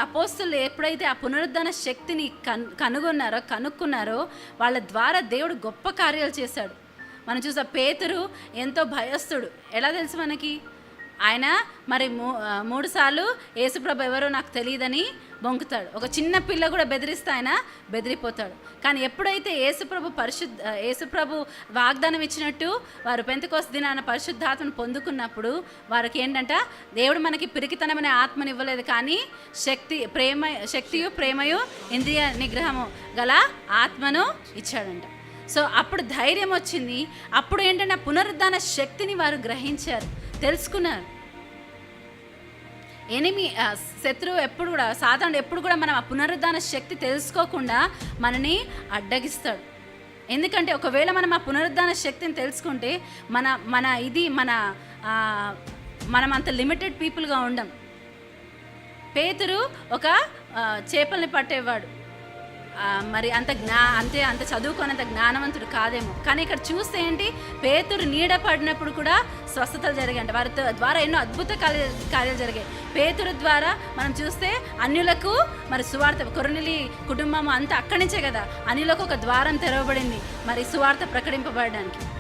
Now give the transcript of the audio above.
అపోస్తలులు ఎప్పుడైతే ఆ పునరుద్ధాన శక్తిని కనుక్కున్నారో వాళ్ళ ద్వారా దేవుడు గొప్ప కార్యాలు చేశాడు. మనం చూసా పేతురు ఎంతో భయస్తుడు. ఎలా తెలుసు మనకి? ఆయన మరి 3 సార్లు యేసుప్రభు ఎవరో నాకు తెలియదని బొంకుతాడు. ఒక చిన్న పిల్ల కూడా బెదిరిస్తే ఆయన బెదిరిపోతాడు. కానీ ఎప్పుడైతే యేసుప్రభు వాగ్దానం ఇచ్చినట్టు వారు పెంతెకొస్తు దినాన పరిశుద్ధాత్మను పొందుకున్నప్పుడు వారికి ఏంటంట, దేవుడు మనకి పిరికితనమనే ఆత్మని ఇవ్వలేదు, కానీ శక్తియు ప్రేమయు ఇంద్రియ నిగ్రహము గల ఆత్మను ఇచ్చాడంట. సో అప్పుడు ధైర్యం వచ్చింది. అప్పుడు ఏంటంటే పునరుద్ధాన శక్తిని వారు గ్రహించారు, తెలుసుకున్నారు. శత్రువు ఎప్పుడు కూడా, సాతానుడు ఎప్పుడు కూడా మనం ఆ పునరుద్ధాన శక్తి తెలుసుకోకుండా మనని అడ్డగిస్తాడు. ఎందుకంటే ఒకవేళ మనం ఆ పునరుద్ధాన శక్తిని తెలుసుకుంటే మనం అంత లిమిటెడ్ పీపుల్గా ఉండం. పేతురు ఒక చేపల్ని పట్టేవాడు, మరి అంత చదువుకోనంత జ్ఞానవంతుడు కాదేమో. కానీ ఇక్కడ చూస్తే ఏంటి, పేతురు నీడ పడినప్పుడు కూడా స్వస్థతలు జరిగాయంట. వారి ద్వారా ఎన్నో అద్భుత కార్యాలు జరిగాయి. పేతురు ద్వారా మనం చూస్తే అన్యులకు మరి సువార్త, కొర్నేలి కుటుంబం అంతా అక్కడి నుంచే కదా, అన్యులకు ఒక ద్వారం తెరవబడింది మరి సువార్త ప్రకటింపబడడానికి.